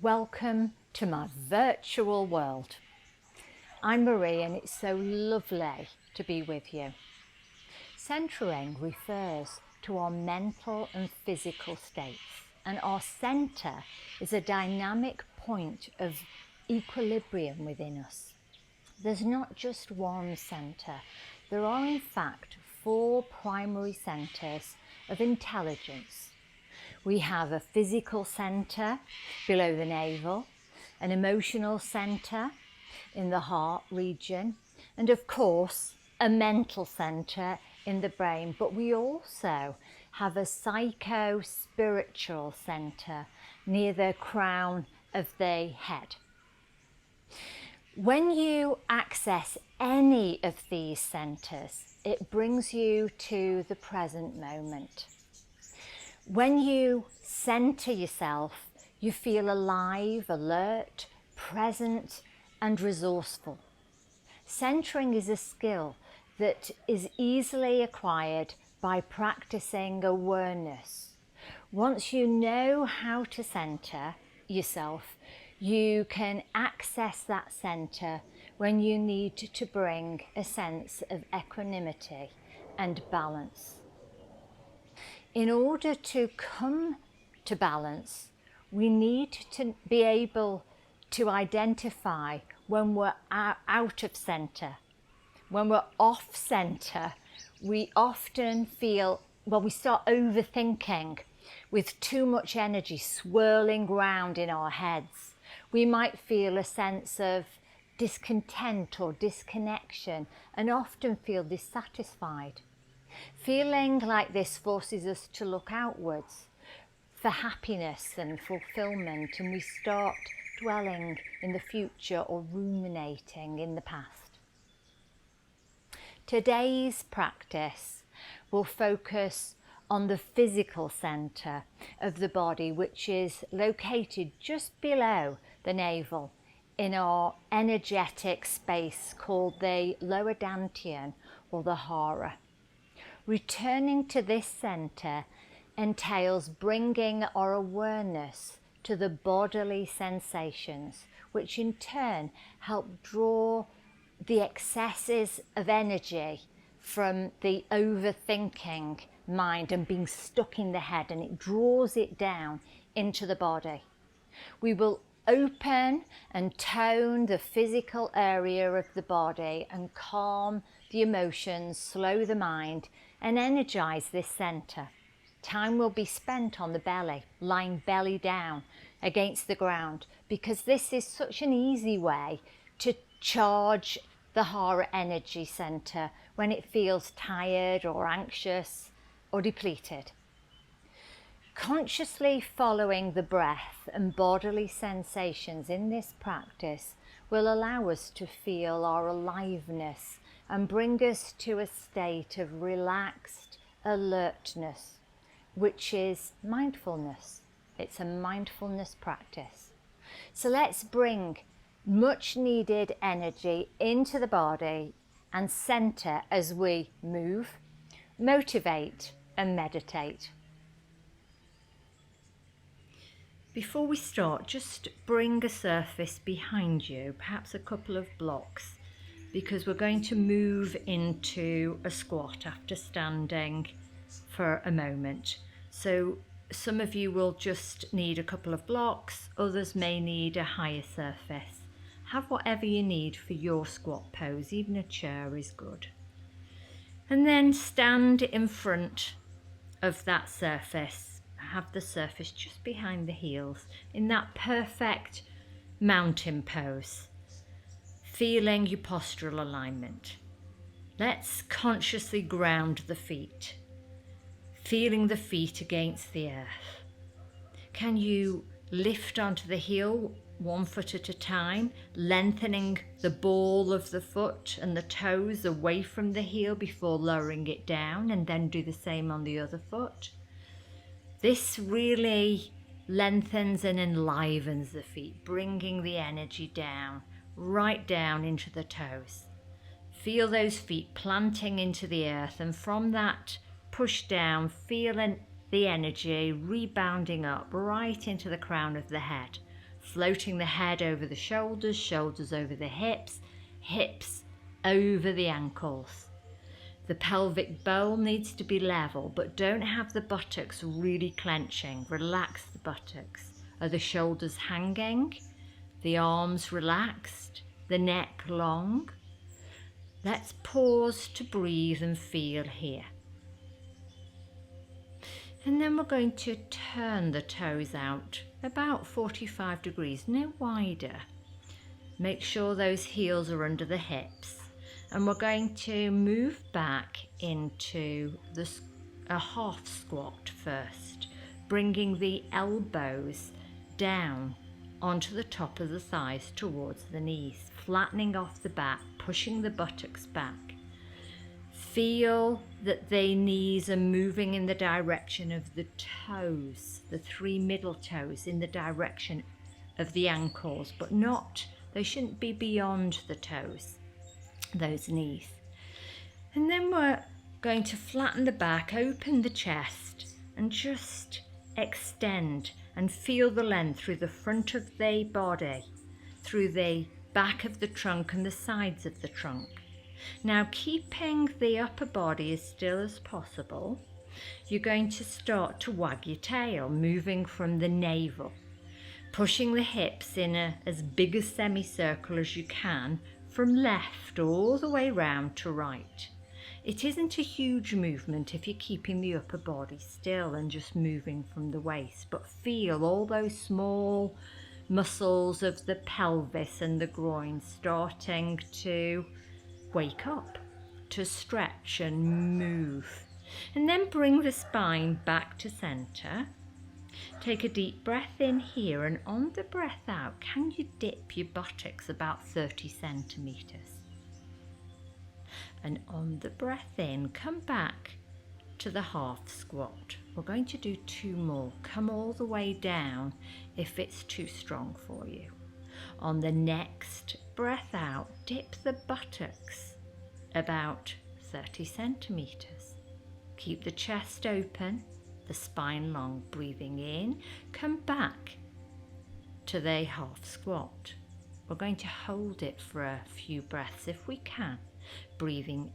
Welcome to my virtual world. I'm Marie and it's so lovely to be with you. Centering refers to our mental and physical states, and our centre is a dynamic point of equilibrium within us. There's not just one centre, there are in fact 4 primary centres of intelligence. We have a physical centre below the navel, an emotional centre in the heart region, and of course a mental centre in the brain. But we also have a psycho-spiritual centre near the crown of the head. When you access any of these centres, it brings you to the present moment. When you centre yourself, you feel alive, alert, present and resourceful. Centering is a skill that is easily acquired by practicing awareness. Once you know how to centre yourself, you can access that centre when you need to bring a sense of equanimity and balance. In order to come to balance, we need to be able to identify when we're out of centre. When we're off centre, we often feel, we start overthinking with too much energy swirling round in our heads. We might feel a sense of discontent or disconnection and often feel dissatisfied. Feeling like this forces us to look outwards for happiness and fulfillment, and we start dwelling in the future or ruminating in the past. Today's practice will focus on the physical centre of the body, which is located just below the navel in our energetic space called the lower dantian or the hara. Returning to this centre entails bringing our awareness to the bodily sensations, which in turn help draw the excesses of energy from the overthinking mind and being stuck in the head, and it draws it down into the body. We will open and tone the physical area of the body and calm the emotions, slow the mind and energize this centre. Time will be spent on the belly, lying belly down against the ground, because this is such an easy way to charge the hara energy centre when it feels tired or anxious or depleted. Consciously following the breath and bodily sensations in this practice will allow us to feel our aliveness and bring us to a state of relaxed alertness, which is mindfulness. It's a mindfulness practice. So let's bring much needed energy into the body and centre as we move, motivate and meditate. Before we start, just bring a surface behind you, perhaps a couple of blocks, because we're going to move into a squat after standing for a moment. So some of you will just need a couple of blocks, others may need a higher surface. Have whatever you need for your squat pose, even a chair is good. And then stand in front of that surface. Have the surface just behind the heels in that perfect mountain pose, feeling your postural alignment. Let's consciously ground the feet, feeling the feet against the earth. Can you lift onto the heel 1 foot at a time, lengthening the ball of the foot and the toes away from the heel before lowering it down, and then do the same on the other foot. This really lengthens and enlivens the feet, bringing the energy down, right down into the toes. Feel those feet planting into the earth, and from that push down, feeling the energy rebounding up right into the crown of the head, floating the head over the shoulders, shoulders over the hips, hips over the ankles. The pelvic bowl needs to be level, but don't have the buttocks really clenching. Relax the buttocks. Are the shoulders hanging? The arms relaxed? The neck long? Let's pause to breathe and feel here. And then we're going to turn the toes out about 45 degrees, no wider. Make sure those heels are under the hips. And we're going to move back into a half squat first, bringing the elbows down onto the top of the thighs towards the knees, flattening off the back, pushing the buttocks back. Feel that the knees are moving in the direction of the toes, the 3 middle toes in the direction of the ankles, but they shouldn't be beyond the toes, those knees. And then we're going to flatten the back, open the chest, and just extend and feel the length through the front of the body, through the back of the trunk and the sides of the trunk. Now, keeping the upper body as still as possible, you're going to start to wag your tail, moving from the navel, pushing the hips in as big a semicircle as you can, from left all the way round to right. It isn't a huge movement if you're keeping the upper body still and just moving from the waist, but feel all those small muscles of the pelvis and the groin starting to wake up, to stretch and move. And then bring the spine back to center. Take a deep breath in here, and on the breath out, can you dip your buttocks about 30 centimeters? And on the breath in, come back to the half squat. We're going to do 2 more. Come all the way down if it's too strong for you. On the next breath out, dip the buttocks about 30 centimeters. Keep the chest open, the spine long. Breathing in, come back to the half squat. We're going to hold it for a few breaths if we can. Breathing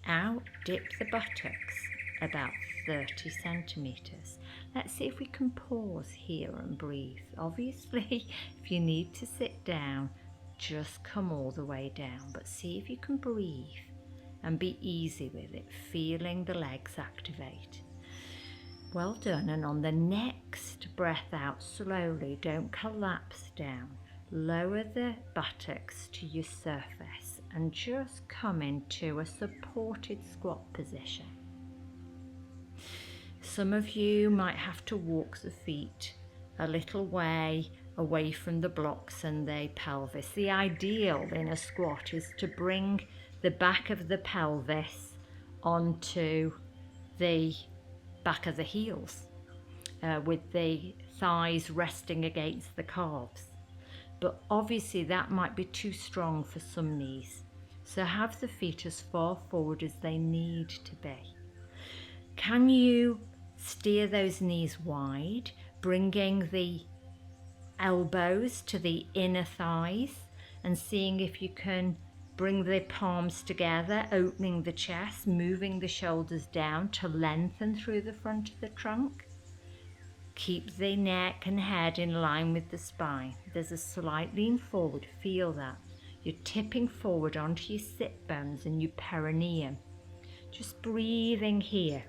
out, dip the buttocks about 30 centimeters. Let's see if we can pause here and breathe. Obviously, if you need to sit down, just come all the way down, but see if you can breathe and be easy with it, feeling the legs activate. Well done. And on the next breath out, slowly, don't collapse down. Lower the buttocks to your surface and just come into a supported squat position. Some of you might have to walk the feet a little way away from the blocks and the pelvis. The ideal in a squat is to bring the back of the pelvis onto the back of the heels, with the thighs resting against the calves. But obviously that might be too strong for some knees. So have the feet as far forward as they need to be. Can you steer those knees wide, bringing the elbows to the inner thighs and seeing if you can bring the palms together, opening the chest, moving the shoulders down to lengthen through the front of the trunk. Keep the neck and head in line with the spine. There's a slight lean forward, feel that. You're tipping forward onto your sit bones and your perineum. Just breathing here.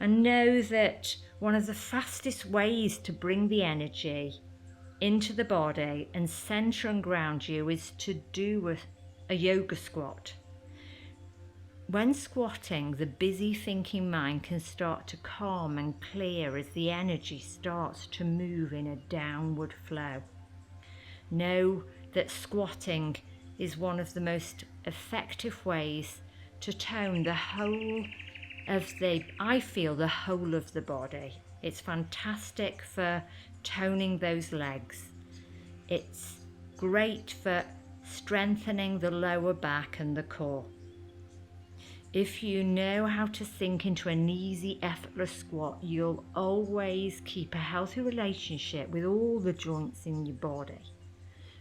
And know that one of the fastest ways to bring the energy into the body and center and ground you is to do a yoga squat. When squatting, the busy thinking mind can start to calm and clear as the energy starts to move in a downward flow. Know that squatting is one of the most effective ways to tone the whole of the body. It's fantastic for toning those legs. It's great for strengthening the lower back and the core. If you know how to sink into an easy, effortless squat, you'll always keep a healthy relationship with all the joints in your body.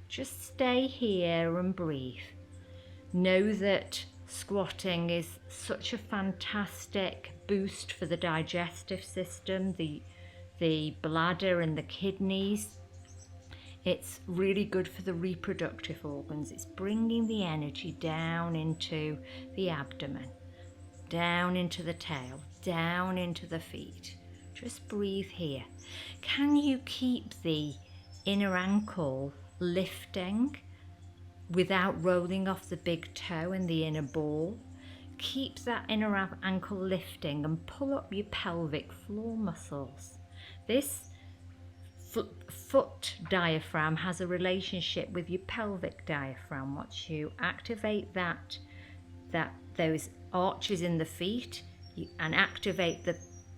Just stay here and breathe. Know that squatting is such a fantastic boost for the digestive system, the bladder and the kidneys. It's really good for the reproductive organs. It's bringing the energy down into the abdomen, down into the tail, down into the feet. Just breathe here. Can you keep the inner ankle lifting without rolling off the big toe and the inner ball? Keep that inner ankle lifting and pull up your pelvic floor muscles. This foot diaphragm has a relationship with your pelvic diaphragm. Once you activate those arches in the feet and activate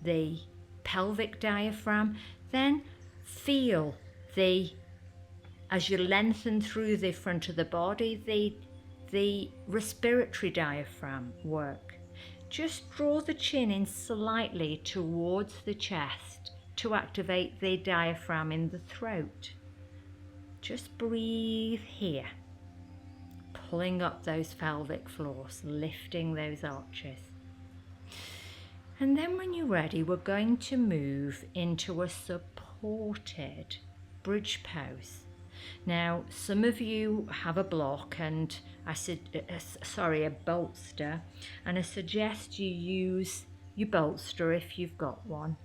the pelvic diaphragm, then feel as you lengthen through the front of the body, the respiratory diaphragm work. Just draw the chin in slightly towards the chest to activate the diaphragm in the throat. Just breathe here, pulling up those pelvic floors, lifting those arches. And then when you're ready, we're going to move into a supported bridge pose. Now, some of you have a block and a bolster, and I suggest you use your bolster if you've got one.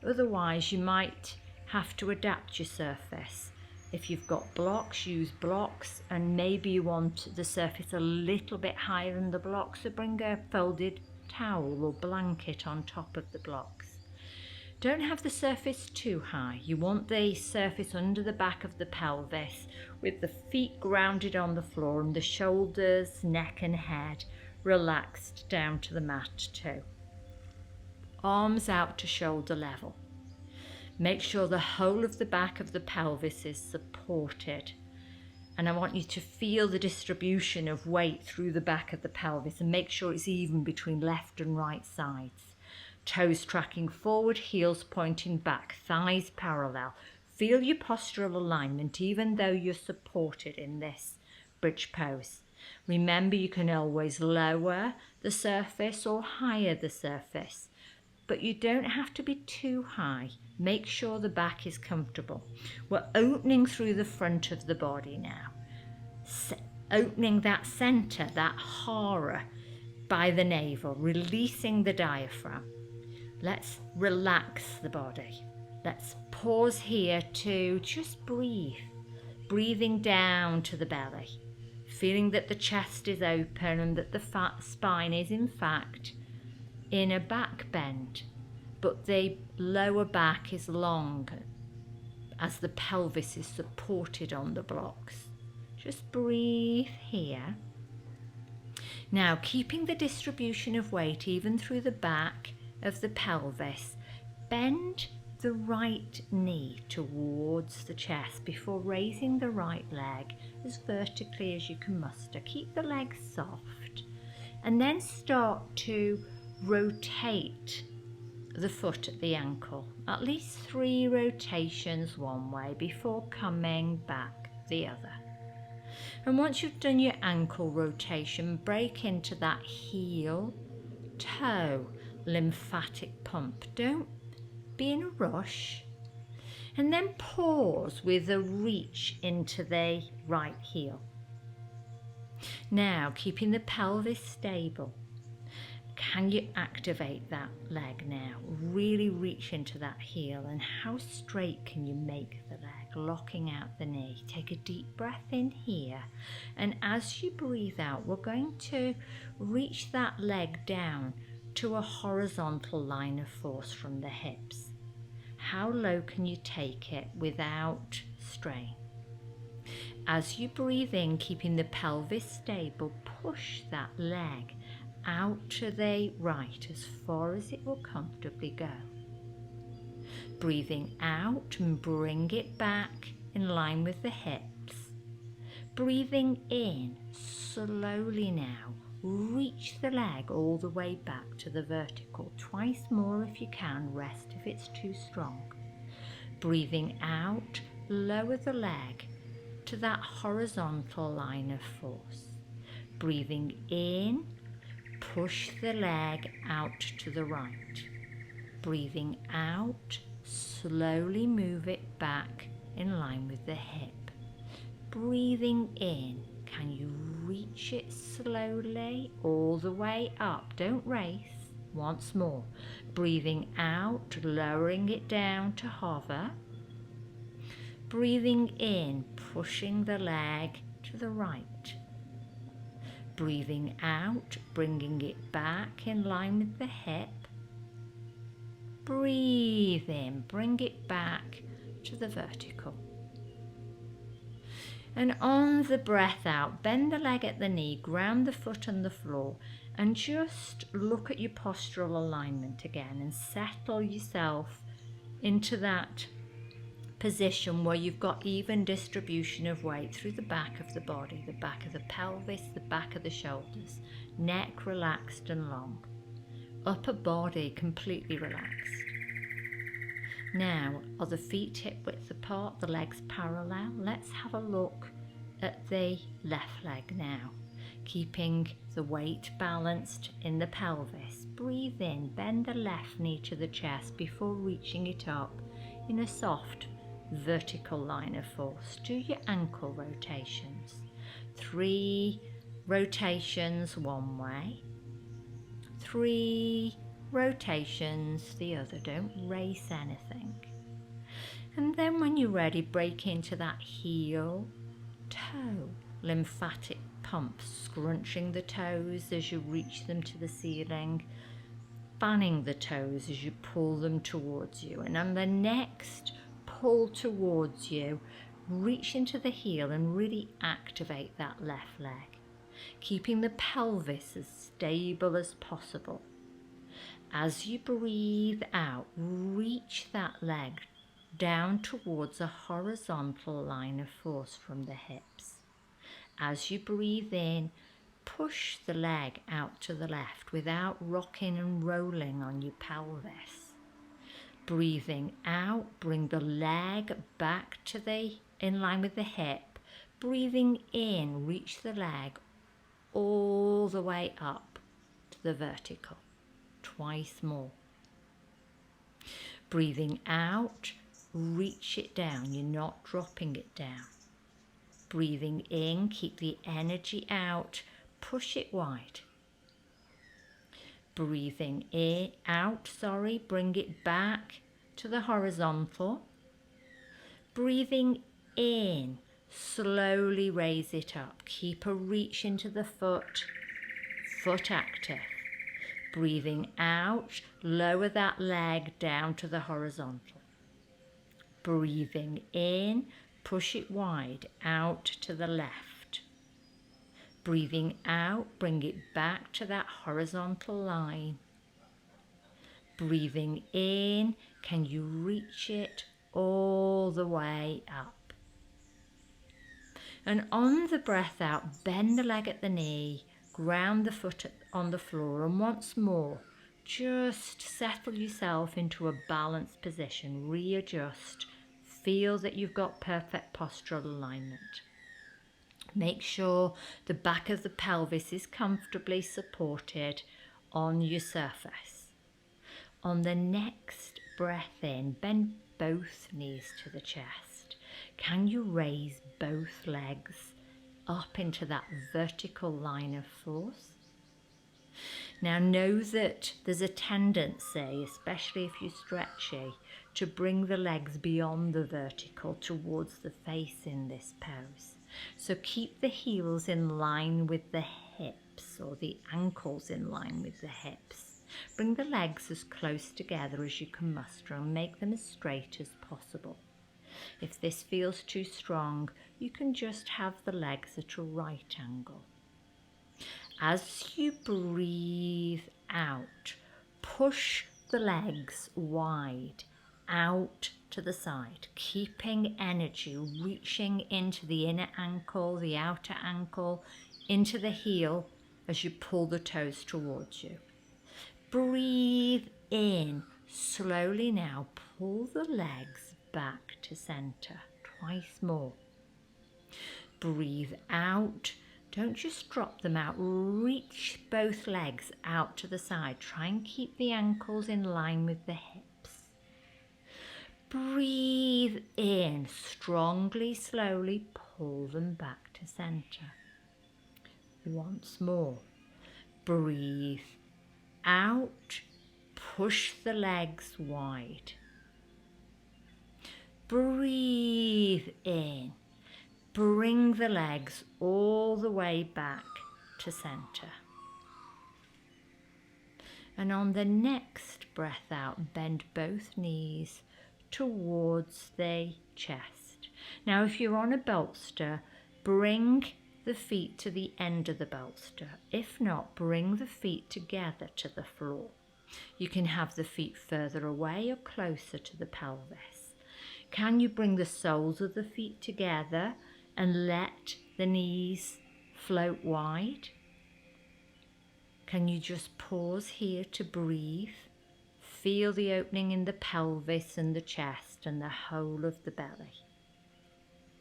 Otherwise, you might have to adapt your surface. If you've got blocks, use blocks, and maybe you want the surface a little bit higher than the blocks, so bring a folded towel or blanket on top of the blocks. Don't have the surface too high. You want the surface under the back of the pelvis with the feet grounded on the floor and the shoulders, neck and head relaxed down to the mat too. Arms out to shoulder level. Make sure the whole of the back of the pelvis is supported. And I want you to feel the distribution of weight through the back of the pelvis and make sure it's even between left and right sides. Toes tracking forward, heels pointing back, thighs parallel. Feel your postural alignment even though you're supported in this bridge pose. Remember, you can always lower the surface or higher the surface, but you don't have to be too high. Make sure the back is comfortable. We're opening through the front of the body now. Opening that center, that hara by the navel, releasing the diaphragm. Let's relax the body. Let's pause here to just breathe. Breathing down to the belly. Feeling that the chest is open and that the spine is in fact in a back bend, but the lower back is long as the pelvis is supported on the blocks. Just breathe here. Now, keeping the distribution of weight even through the back of the pelvis, bend the right knee towards the chest before raising the right leg as vertically as you can muster. Keep the legs soft and then start to rotate the foot at the ankle, at least 3 rotations one way before coming back the other. And once you've done your ankle rotation, break into that heel toe lymphatic pump. Don't be in a rush. And then pause with a reach into the right heel. Now, keeping the pelvis stable, can you activate that leg now? Really reach into that heel, and how straight can you make the leg, locking out the knee? Take a deep breath in here, and as you breathe out, we're going to reach that leg down to a horizontal line of force from the hips. How low can you take it without strain? As you breathe in, keeping the pelvis stable, push that leg out to the right as far as it will comfortably go. Breathing out and bring it back in line with the hips. Breathing in slowly now, reach the leg all the way back to the vertical. Twice more if you can, rest if it's too strong. Breathing out, lower the leg to that horizontal line of force. Breathing in, push the leg out to the right. Breathing out, slowly move it back in line with the hip. Breathing in, can you reach it slowly all the way up? Don't race. Once more. Breathing out, lowering it down to hover. Breathing in, pushing the leg to the right. Breathing out, bringing it back in line with the hip. Breathe in, bring it back to the vertical. And on the breath out, bend the leg at the knee, ground the foot on the floor, and just look at your postural alignment again and settle yourself into that position where you've got even distribution of weight through the back of the body, the back of the pelvis, the back of the shoulders, neck relaxed and long, upper body completely relaxed. Now, are the feet hip width apart, the legs parallel? Let's have a look at the left leg now. Keeping the weight balanced in the pelvis. Breathe in, bend the left knee to the chest before reaching it up in a soft vertical line of force. Do your ankle rotations. 3 rotations one way, 3 rotations the other. Don't race anything. And then when you're ready, break into that heel toe lymphatic pump, scrunching the toes as you reach them to the ceiling, fanning the toes as you pull them towards you. And on the next pull towards you, reach into the heel and really activate that left leg, keeping the pelvis as stable as possible. As you breathe out, reach that leg down towards a horizontal line of force from the hips. As you breathe in, push the leg out to the left without rocking and rolling on your pelvis. Breathing out, bring the leg back to in line with the hip. Breathing in, reach the leg all the way up to the vertical. Twice more. Breathing out, reach it down. You're not dropping it down. Breathing in, keep the energy out, push it wide. Breathing out, bring it back to the horizontal. Breathing in, slowly raise it up. Keep a reach into the foot active. Breathing out, lower that leg down to the horizontal. Breathing in, push it wide out to the left. Breathing out, bring it back to that horizontal line. Breathing in, can you reach it all the way up? And on the breath out, bend the leg at the knee, ground the foot on the floor, and once more, just settle yourself into a balanced position, readjust, feel that you've got perfect postural alignment. Make sure the back of the pelvis is comfortably supported on your surface. On the next breath in, bend both knees to the chest. Can you raise both legs up into that vertical line of force? Now know that there's a tendency, especially if you're stretchy, to bring the legs beyond the vertical towards the face in this pose. So keep the heels in line with the hips, or the ankles in line with the hips. Bring the legs as close together as you can muster and make them as straight as possible. If this feels too strong, you can just have the legs at a right angle. As you breathe out, push the legs wide out to the side, keeping energy, reaching into the inner ankle, the outer ankle, into the heel, as you pull the toes towards you. Breathe in. Slowly now pull the legs back to center. Twice more. Breathe out. Don't just drop them out. Reach both legs out to the side. Try and keep the ankles in line with the hips. Breathe in. Strongly, slowly pull them back to center. Once more. Breathe out. Push the legs wide. Breathe in. Bring the legs all the way back to center. And on the next breath out, bend both knees towards the chest. Now, if you're on a bolster, bring the feet to the end of the bolster. If not, bring the feet together to the floor. You can have the feet further away or closer to the pelvis. Can you bring the soles of the feet together and let the knees float wide? Can you just pause here to breathe? Feel the opening in the pelvis and the chest and the whole of the belly.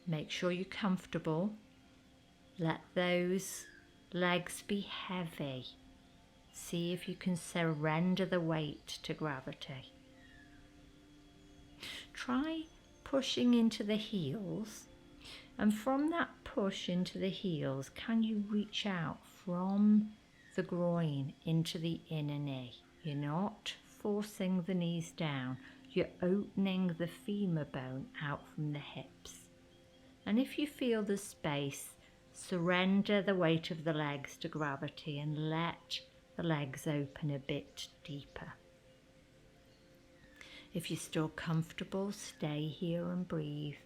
Make sure you're comfortable. Let those legs be heavy. See if you can surrender the weight to gravity. Try pushing into the heels, and from that push into the heels, can you reach out from the groin into the inner knee? You're not forcing the knees down, you're opening the femur bone out from the hips. And if you feel the space, surrender the weight of the legs to gravity and let the legs open a bit deeper. If you're still comfortable, stay here and breathe.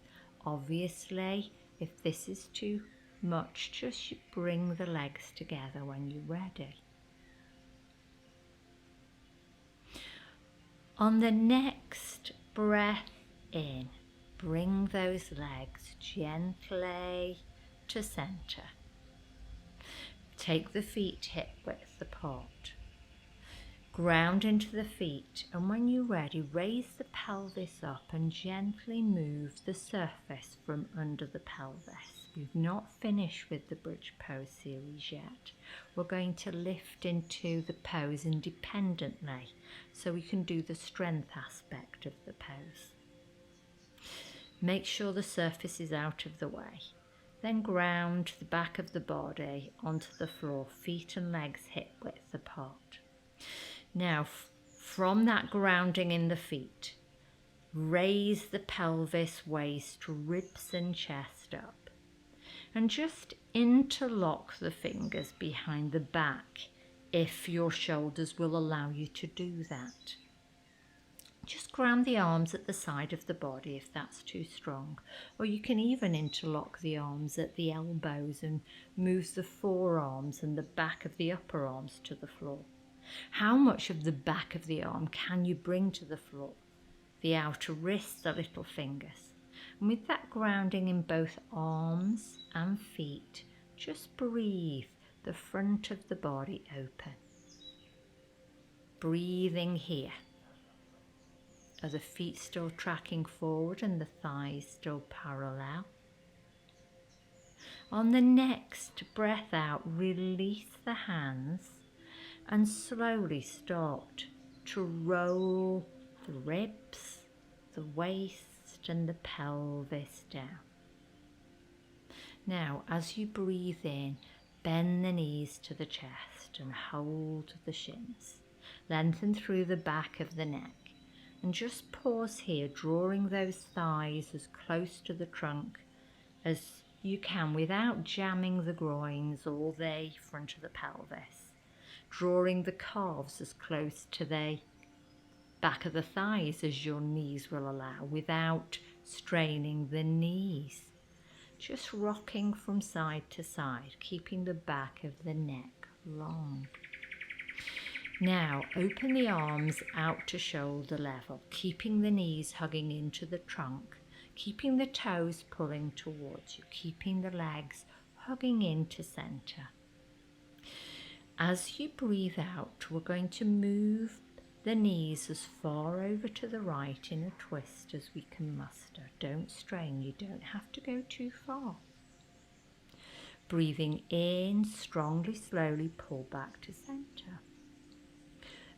Obviously, if this is too much, just bring the legs together when you're ready. On the next breath in, bring those legs gently to center. Take the feet hip width apart. Ground into the feet, and when you're ready, raise the pelvis up and gently move the surface from under the pelvis. We've not finished with the bridge pose series yet. We're going to lift into the pose independently so we can do the strength aspect of the pose. Make sure the surface is out of the way. Then ground the back of the body onto the floor, feet and legs hip width apart. Now, from that grounding in the feet, raise the pelvis, waist, ribs and chest up. And just interlock the fingers behind the back if your shoulders will allow you to do that. Just ground the arms at the side of the body if that's too strong. Or you can even interlock the arms at the elbows and move the forearms and the back of the upper arms to the floor. How much of the back of the arm can you bring to the floor? The outer wrist, the little fingers. And with that grounding in both arms and feet, just breathe the front of the body open. Breathing here. Are the feet still tracking forward and the thighs still parallel? On the next breath out, release the hands and slowly start to roll the ribs, the waist and the pelvis down. Now, as you breathe in, bend the knees to the chest and hold the shins. Lengthen through the back of the neck. And just pause here, drawing those thighs as close to the trunk as you can without jamming the groins or the front of the pelvis. Drawing the calves as close to the back of the thighs as your knees will allow without straining the knees. Just rocking from side to side, keeping the back of the neck long. Now, open the arms out to shoulder level, keeping the knees hugging into the trunk, keeping the toes pulling towards you, keeping the legs hugging into center. As you breathe out, we're going to move the knees as far over to the right in a twist as we can muster. Don't strain, you don't have to go too far. Breathing in, strongly, slowly pull back to centre.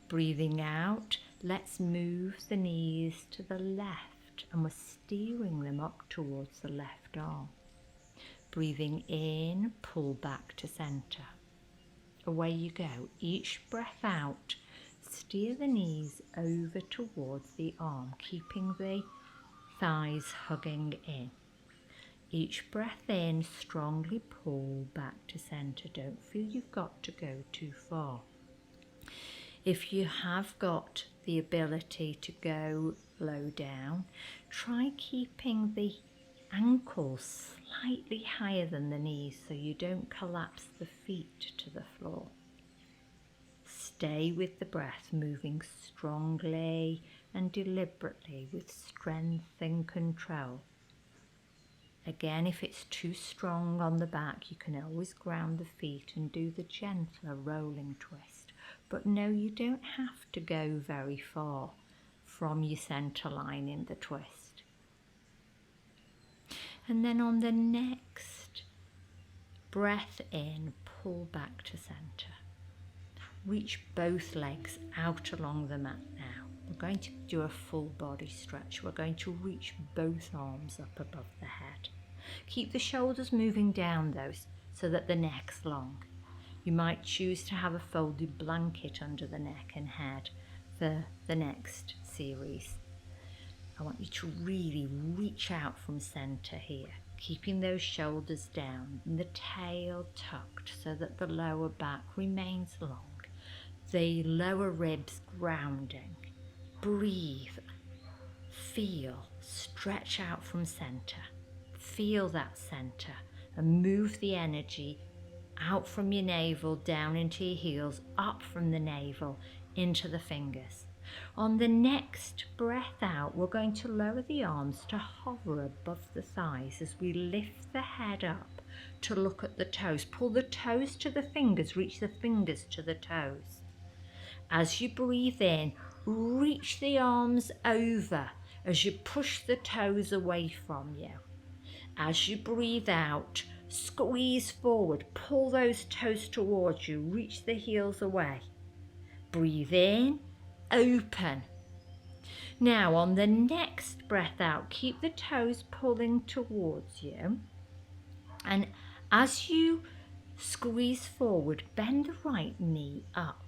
Breathing out, let's move the knees to the left and we're steering them up towards the left arm. Breathing in, pull back to centre. Away you go. Each breath out, steer the knees over towards the arm, keeping the thighs hugging in. Each breath in, strongly pull back to centre. Don't feel you've got to go too far. If you have got the ability to go low down, try keeping the ankles slightly higher than the knees so you don't collapse the feet to the floor. Stay with the breath, moving strongly and deliberately with strength and control. Again, if it's too strong on the back, you can always ground the feet and do the gentler rolling twist. But no, you don't have to go very far from your centre line in the twist. And then on the next breath in, pull back to centre. Reach both legs out along the mat now. We're going to do a full body stretch. We're going to reach both arms up above the head. Keep the shoulders moving down though, so that the neck's long. You might choose to have a folded blanket under the neck and head for the next series. I want you to really reach out from centre here, keeping those shoulders down and the tail tucked so that the lower back remains long. The lower ribs grounding. Breathe, feel, stretch out from centre. Feel that centre and move the energy out from your navel, down into your heels, up from the navel, into the fingers. On the next breath out, we're going to lower the arms to hover above the thighs as we lift the head up to look at the toes. Pull the toes to the fingers, reach the fingers to the toes. As you breathe in, reach the arms over as you push the toes away from you. As you breathe out, squeeze forward, pull those toes towards you, reach the heels away. Breathe in, open. Now on the next breath out, keep the toes pulling towards you. And as you squeeze forward, bend the right knee up.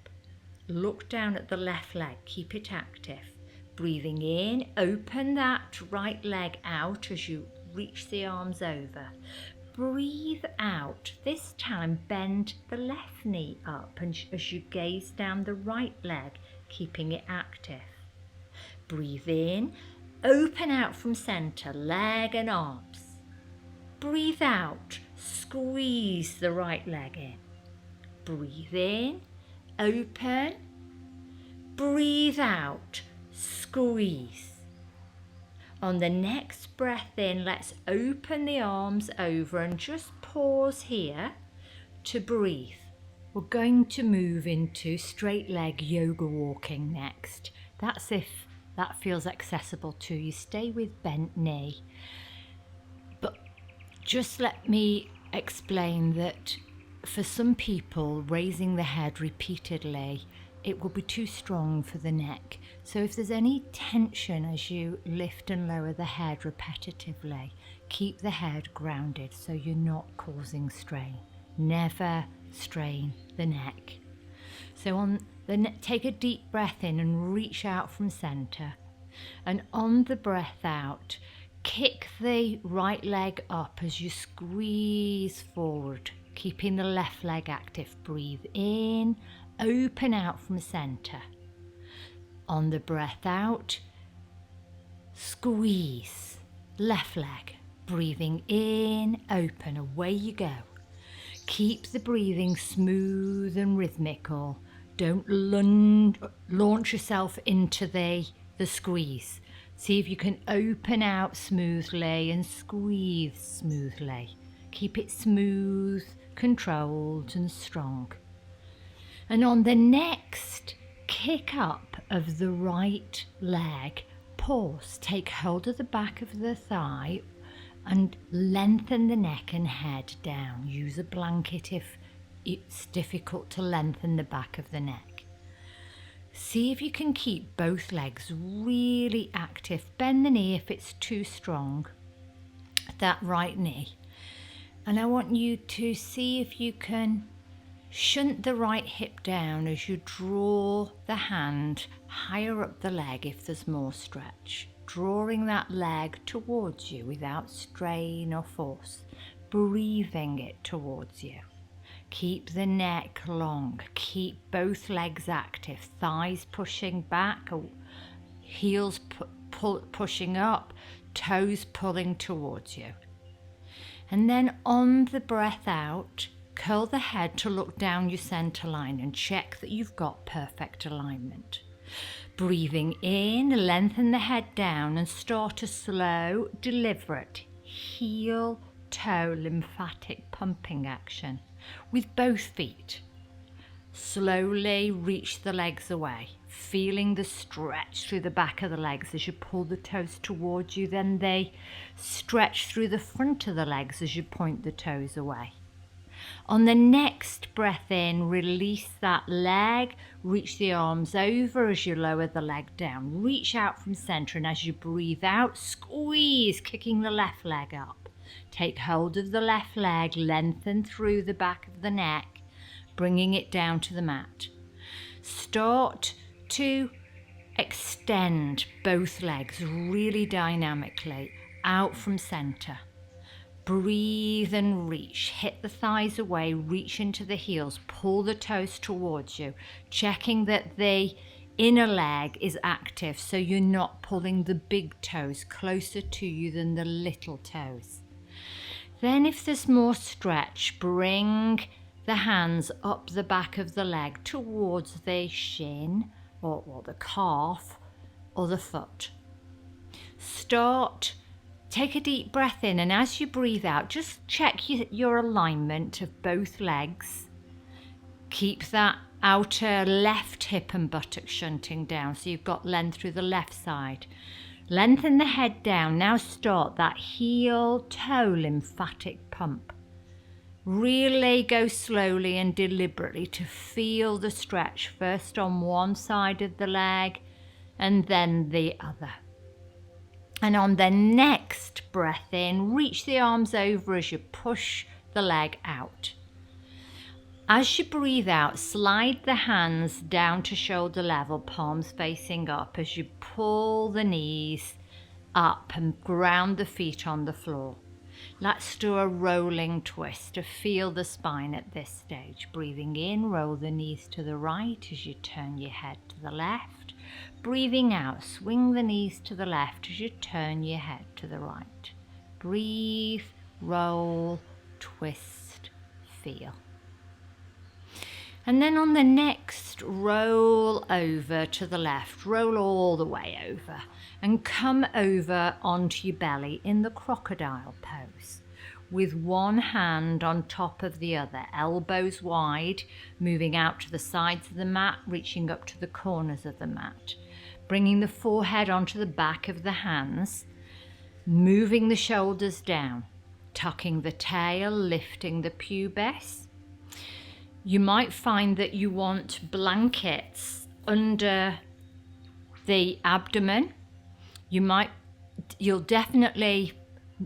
Look down at the left leg, keep it active. Breathing in, open that right leg out as you reach the arms over. Breathe out. This time bend the left knee up and as you gaze down the right leg, keeping it active. Breathe in, open out from centre, leg and arms. Breathe out, squeeze the right leg in. Breathe in, open. Breathe out, squeeze. On the next breath in, let's open the arms over and just pause here to breathe. We're going to move into straight leg yoga walking next. That's if that feels accessible to you. Stay with bent knee. But just let me explain that for some people, raising the head repeatedly, it will be too strong for the neck. So if there's any tension as you lift and lower the head repetitively, keep the head grounded so you're not causing strain. Never strain the neck. So on the take a deep breath in and reach out from centre. And on the breath out, kick the right leg up as you squeeze forward, keeping the left leg active. Breathe in, open out from centre. On the breath out, squeeze, left leg. Breathing in, open, away you go. Keep the breathing smooth and rhythmical. Don't launch yourself into the squeeze. See if you can open out smoothly and squeeze smoothly. Keep it smooth, controlled and strong. And on the next kick up of the right leg, pause, take hold of the back of the thigh and lengthen the neck and head down. Use a blanket if it's difficult to lengthen the back of the neck. See if you can keep both legs really active. Bend the knee if it's too strong, that right knee. And I want you to see if you can shunt the right hip down as you draw the hand higher up the leg if there's more stretch. Drawing that leg towards you without strain or force. Breathing it towards you. Keep the neck long. Keep both legs active. Thighs pushing back, heels pushing up, toes pulling towards you. And then on the breath out, curl the head to look down your center line and check that you've got perfect alignment. Breathing in, lengthen the head down and start a slow, deliberate heel-toe lymphatic pumping action with both feet. Slowly reach the legs away, feeling the stretch through the back of the legs as you pull the toes towards you. Then they stretch through the front of the legs as you point the toes away. On the next breath in, release that leg, reach the arms over as you lower the leg down. Reach out from center, and as you breathe out, squeeze, kicking the left leg up. Take hold of the left leg, lengthen through the back of the neck, bringing it down to the mat. Start to extend both legs really dynamically out from center. Breathe and reach. Hit the thighs away, reach into the heels, pull the toes towards you, checking that the inner leg is active so you're not pulling the big toes closer to you than the little toes. Then if there's more stretch, bring the hands up the back of the leg towards the shin or the calf or the foot. Take a deep breath in, and as you breathe out, just check your alignment of both legs. Keep that outer left hip and buttock shunting down so you've got length through the left side. Lengthen the head down. Now start that heel-toe lymphatic pump. Really go slowly and deliberately to feel the stretch, first on one side of the leg and then the other. And on the next breath in, reach the arms over as you push the leg out. As you breathe out, slide the hands down to shoulder level, palms facing up as you pull the knees up and ground the feet on the floor. Let's do a rolling twist to feel the spine at this stage. Breathing in, roll the knees to the right as you turn your head to the left. Breathing out, swing the knees to the left as you turn your head to the right. Breathe, roll, twist, feel. And then on the next, roll over to the left, roll all the way over and come over onto your belly in the crocodile pose with one hand on top of the other, elbows wide, moving out to the sides of the mat, reaching up to the corners of the mat, bringing the forehead onto the back of the hands, moving the shoulders down, tucking the tail, lifting the pubis. You might find that you want blankets under the abdomen. You'll definitely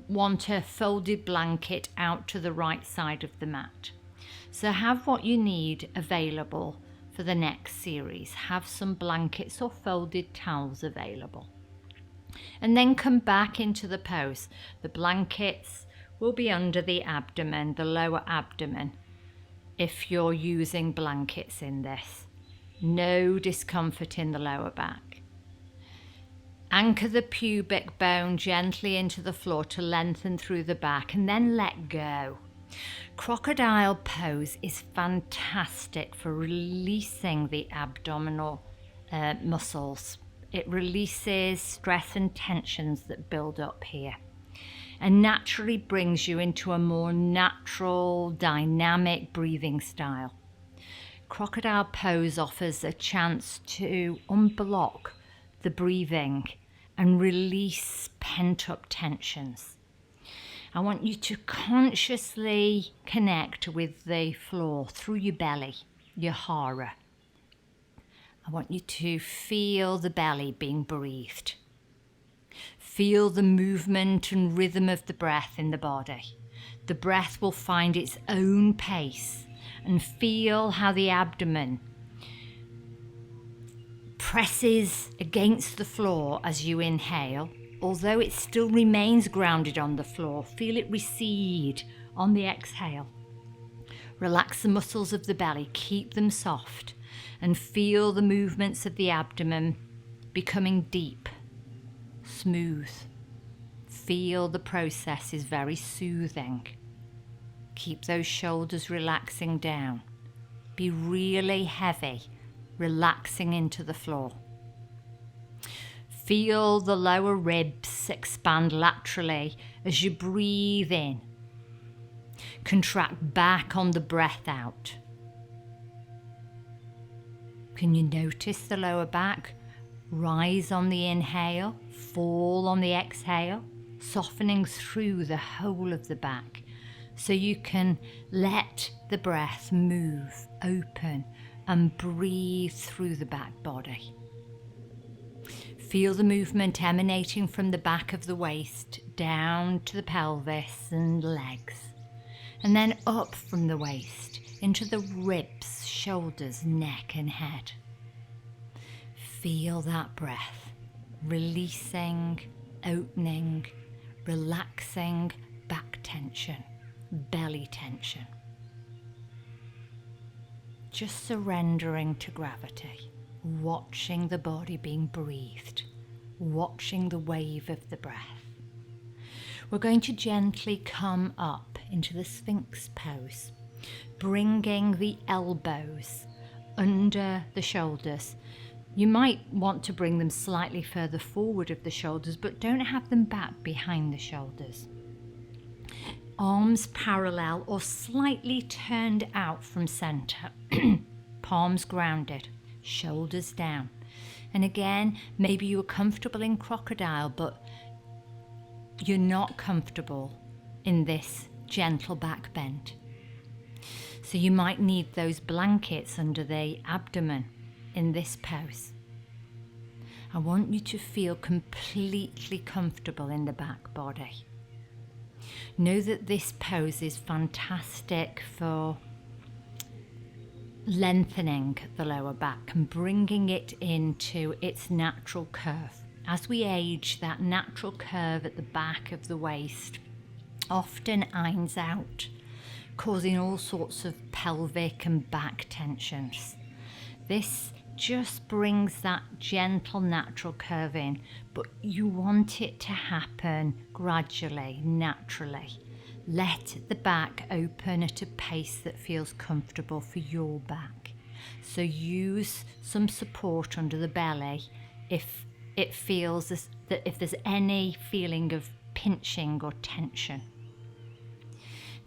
want a folded blanket out to the right side of the mat. So have what you need available for the next series. Have some blankets or folded towels available. And then come back into the pose. The blankets will be under the abdomen, the lower abdomen, if you're using blankets in this. No discomfort in the lower back. Anchor the pubic bone gently into the floor to lengthen through the back and then let go. Crocodile pose is fantastic for releasing the abdominal muscles. It releases stress and tensions that build up here and naturally brings you into a more natural, dynamic breathing style. Crocodile pose offers a chance to unblock the breathing and release pent-up tensions. I want you to consciously connect with the floor through your belly, your hara. I want you to feel the belly being breathed. Feel the movement and rhythm of the breath in the body. The breath will find its own pace, and feel how the abdomen presses against the floor as you inhale. Although it still remains grounded on the floor, feel it recede on the exhale. Relax the muscles of the belly, keep them soft, and feel the movements of the abdomen becoming deep, smooth. Feel the process is very soothing. Keep those shoulders relaxing down. Be really heavy, relaxing into the floor. Feel the lower ribs expand laterally as you breathe in. Contract back on the breath out. Can you notice the lower back? Rise on the inhale, fall on the exhale, softening through the whole of the back so you can let the breath move, open, and breathe through the back body. Feel the movement emanating from the back of the waist down to the pelvis and legs, and then up from the waist into the ribs, shoulders, neck and head. Feel that breath, releasing, opening, relaxing back tension, belly tension. Just surrendering to gravity, watching the body being breathed, watching the wave of the breath. We're going to gently come up into the Sphinx pose, bringing the elbows under the shoulders. You might want to bring them slightly further forward of the shoulders, but don't have them back behind the shoulders. Arms parallel or slightly turned out from center, palms grounded, shoulders down. And again, maybe you're comfortable in crocodile, but you're not comfortable in this gentle back bend. So you might need those blankets under the abdomen in this pose. I want you to feel completely comfortable in the back body. Know that this pose is fantastic for lengthening the lower back and bringing it into its natural curve. As we age, that natural curve at the back of the waist often irons out, causing all sorts of pelvic and back tensions. This just brings that gentle natural curve in, but you want it to happen gradually, naturally. Let the back open at a pace that feels comfortable for your back. So use some support under the belly if it feels that if there's any feeling of pinching or tension.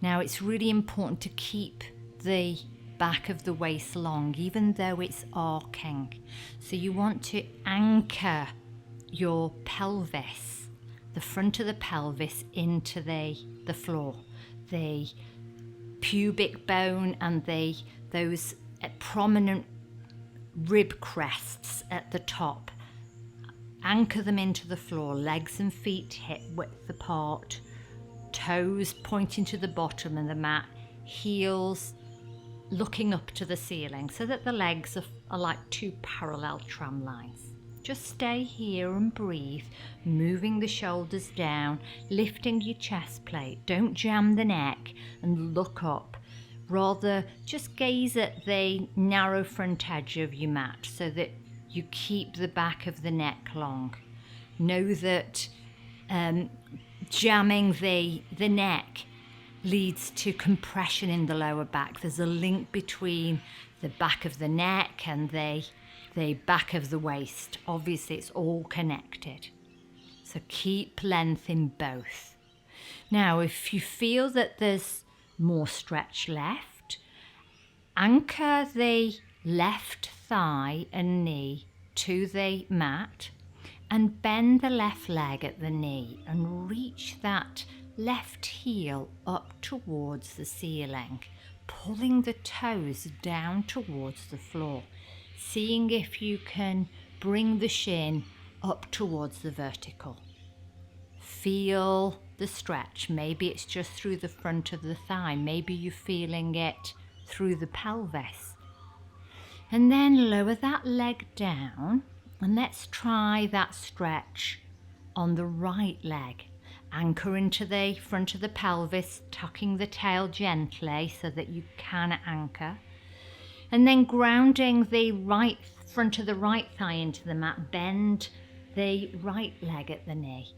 Now it's really important to keep the back of the waist long, even though it's arcing. So you want to anchor your pelvis, the front of the pelvis, into the floor. The pubic bone and those prominent rib crests at the top. Anchor them into the floor, legs and feet hip width apart, toes pointing to the bottom of the mat, heels looking up to the ceiling so that the legs are like two parallel tram lines. Just stay here and breathe, moving the shoulders down, lifting your chest plate. Don't jam the neck and look up. Rather, just gaze at the narrow front edge of your mat so that you keep the back of the neck long. Know that jamming the neck leads to compression in the lower back. There's a link between the back of the neck and the back of the waist. Obviously, it's all connected. So keep length in both. Now, if you feel that there's more stretch left, Anchor the left thigh and knee to the mat and bend the left leg at the knee and reach that left heel up towards the ceiling, pulling the toes down towards the floor, seeing if you can bring the shin up towards the vertical. Feel the stretch. Maybe it's just through the front of the thigh. Maybe you're feeling it through the pelvis. And then lower that leg down and let's try that stretch on the right leg. Anchor into the front of the pelvis, tucking the tail gently so that you can anchor. And then grounding the right front of the right thigh into the mat, bend the right leg at the knee,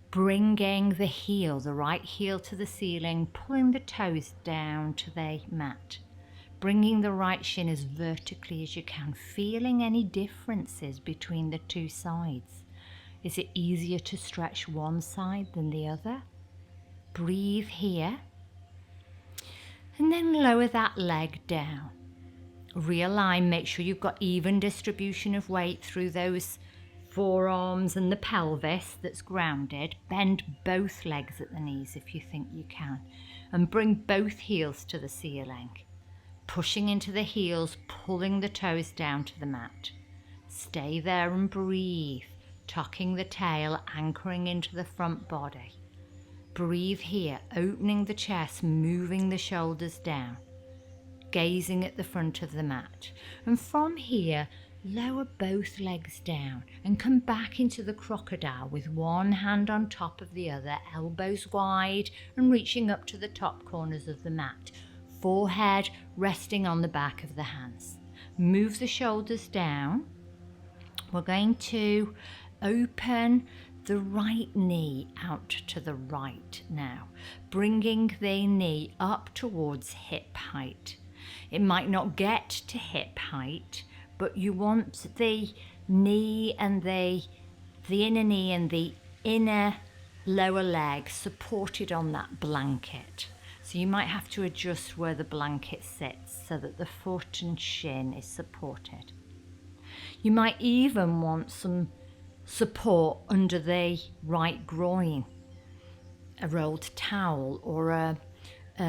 bringing the heel, the right heel to the ceiling, pulling the toes down to the mat, bringing the right shin as vertically as you can, feeling any differences between the two sides. Is it easier to stretch one side than the other? Breathe here. And then lower that leg down. Realign, make sure you've got even distribution of weight through those forearms and the pelvis that's grounded. Bend both legs at the knees if you think you can. And bring both heels to the ceiling. Pushing into the heels, pulling the toes down to the mat. Stay there and breathe. Tucking the tail, anchoring into the front body. Breathe here, opening the chest, moving the shoulders down, gazing at the front of the mat. And from here, lower both legs down and come back into the crocodile with one hand on top of the other, elbows wide and reaching up to the top corners of the mat. Forehead resting on the back of the hands. Move the shoulders down. We're going to open the right knee out to the right now, bringing the knee up towards hip height. It might not get to hip height, but you want the knee and the inner knee and the inner lower leg supported on that blanket. So you might have to adjust where the blanket sits so that the foot and shin is supported. You might even want some support under the right groin, a rolled towel or a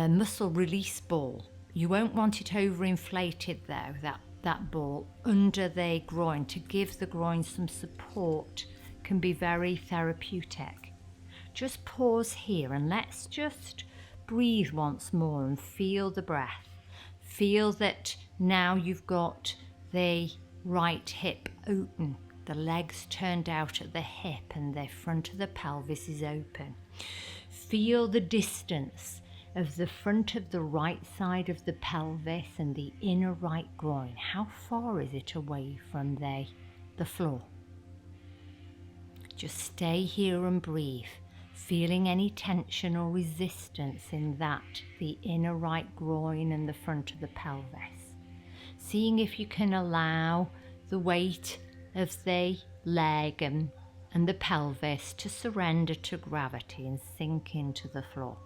muscle release ball. You won't want it overinflated though, that ball under the groin to give the groin some support can be very therapeutic. Just pause here and let's just breathe once more and feel the breath. Feel that now you've got the right hip open, the legs turned out at the hip and the front of the pelvis is open. Feel the distance of the front of the right side of the pelvis and the inner right groin. How far is it away from the floor? Just stay here and breathe, feeling any tension or resistance in that, the inner right groin and the front of the pelvis. Seeing if you can allow the weight of the leg and the pelvis to surrender to gravity and sink into the floor.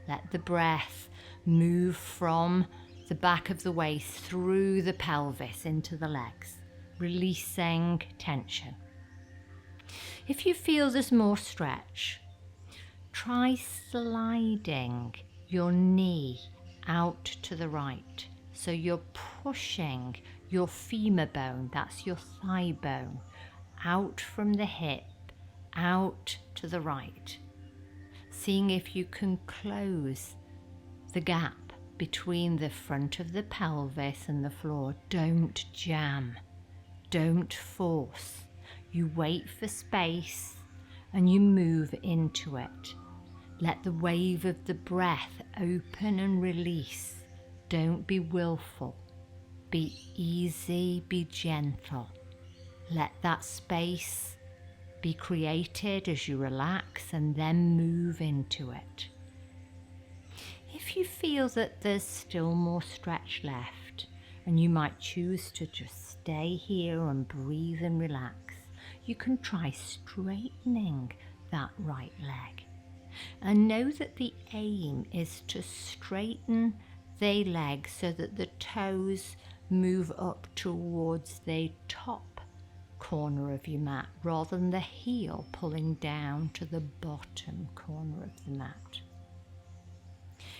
Let the breath move from the back of the waist through the pelvis into the legs, releasing tension. If you feel there's more stretch, try sliding your knee out to the right. So you're pushing your femur bone, that's your thigh bone, out from the hip, out to the right. Seeing if you can close the gap between the front of the pelvis and the floor. Don't jam, don't force. You wait for space and you move into it. Let the wave of the breath open and release. Don't be willful. Be easy, be gentle. Let that space be created as you relax and then move into it. If you feel that there's still more stretch left and you might choose to just stay here and breathe and relax, you can try straightening that right leg. And know that the aim is to straighten the leg so that the toes move up towards the top corner of your mat rather than the heel pulling down to the bottom corner of the mat.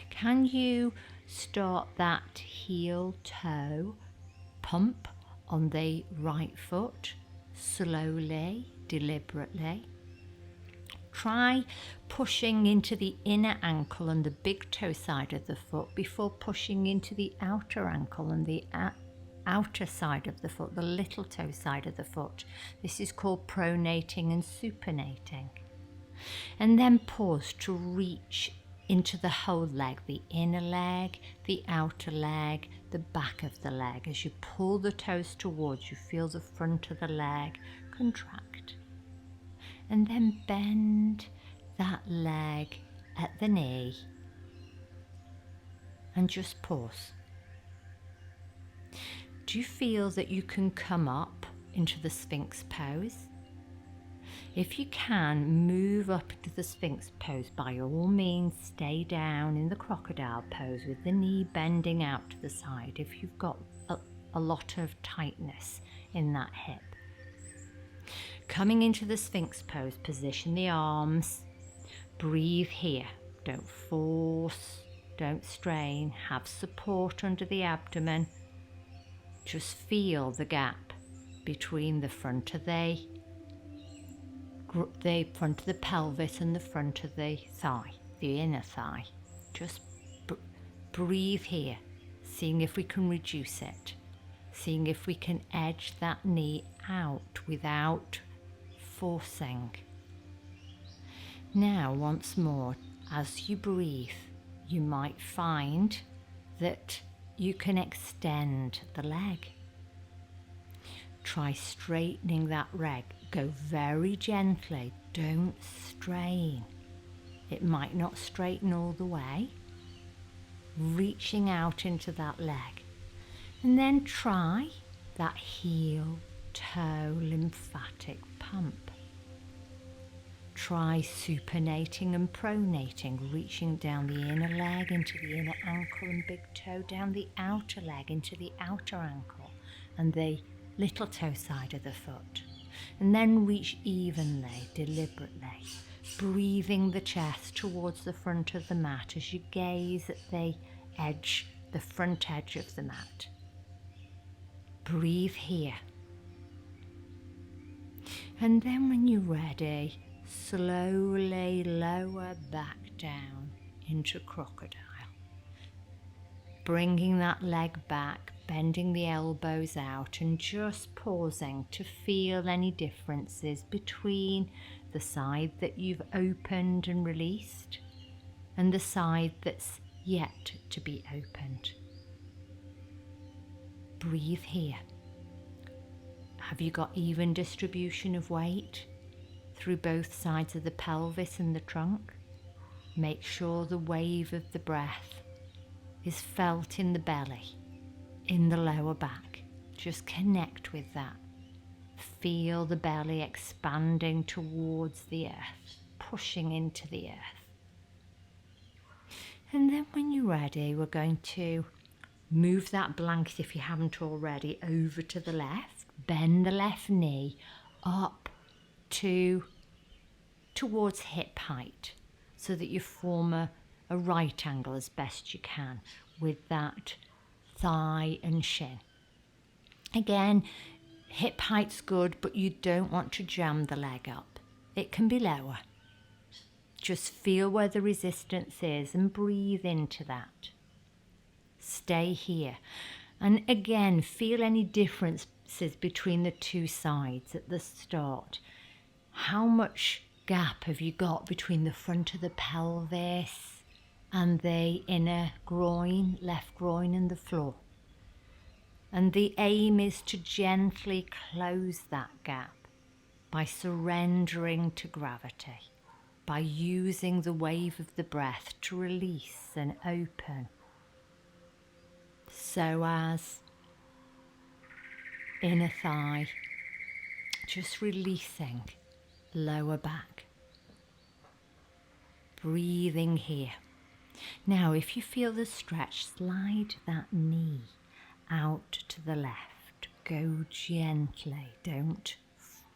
Can you start that heel toe pump on the right foot slowly, deliberately? Try pushing into the inner ankle and the big toe side of the foot before pushing into the outer ankle and the outer side of the foot, the little toe side of the foot. This is called pronating and supinating. And then pause to reach into the whole leg, the inner leg, the outer leg, the back of the leg. As you pull the toes towards you, feel the front of the leg contract. And then bend that leg at the knee and just pause. Do you feel that you can come up into the Sphinx pose? If you can, move up into the Sphinx pose. By all means, stay down in the crocodile pose with the knee bending out to the side if you've got a lot of tightness in that hip. Coming into the Sphinx pose, position the arms, breathe here. Don't force, don't strain, have support under the abdomen. Just feel the gap between the front of the pelvis and the front of the thigh, the inner thigh. Just breathe here, seeing if we can reduce it, seeing if we can edge that knee out without forcing. Now, once more, as you breathe, you might find that you can extend the leg. Try straightening that leg. Go very gently, don't strain. It might not straighten all the way. Reaching out into that leg. And then try that heel toe lymphatic pump. Try supinating and pronating, reaching down the inner leg into the inner ankle and big toe, down the outer leg into the outer ankle and the little toe side of the foot. And then reach evenly, deliberately, breathing the chest towards the front of the mat as you gaze at the edge, the front edge of the mat. Breathe here. And then when you're ready, slowly lower back down into crocodile. Bringing that leg back, bending the elbows out and just pausing to feel any differences between the side that you've opened and released and the side that's yet to be opened. Breathe here. Have you got even distribution of weight through both sides of the pelvis and the trunk? Make sure the wave of the breath is felt in the belly, in the lower back. Just connect with that. Feel the belly expanding towards the earth, pushing into the earth. And then when you're ready, we're going to move that blanket, if you haven't already, over to the left. Bend the left knee up towards hip height so that you form a right angle as best you can with that thigh and shin. Again, hip height's good, but you don't want to jam the leg up. It can be lower. Just feel where the resistance is and breathe into that. Stay here. And again, feel any differences between the two sides at the start. How much gap have you got between the front of the pelvis and the inner groin, left groin and the floor? And the aim is to gently close that gap by surrendering to gravity, by using the wave of the breath to release and open. So as inner thigh, just releasing lower back. Breathing here. Now, if you feel the stretch, slide that knee out to the left. Go gently, don't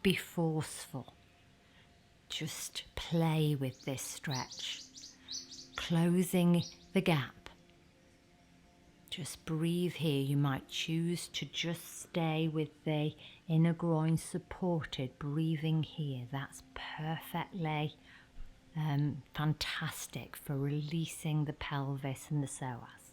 be forceful. Just play with this stretch, closing the gap. Just breathe here. You might choose to just stay with the inner groin supported, breathing here. That's perfectly fantastic for releasing the pelvis and the psoas.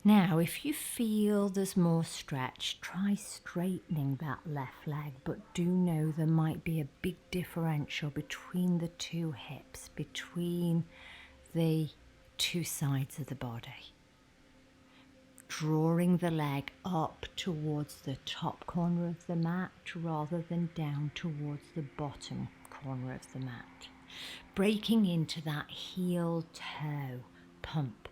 Now, if you feel there's more stretch, try straightening that left leg, but do know there might be a big differential between the two hips, between the two sides of the body. Drawing the leg up towards the top corner of the mat rather than down towards the bottom corner of the mat. Breaking into that heel-toe pump.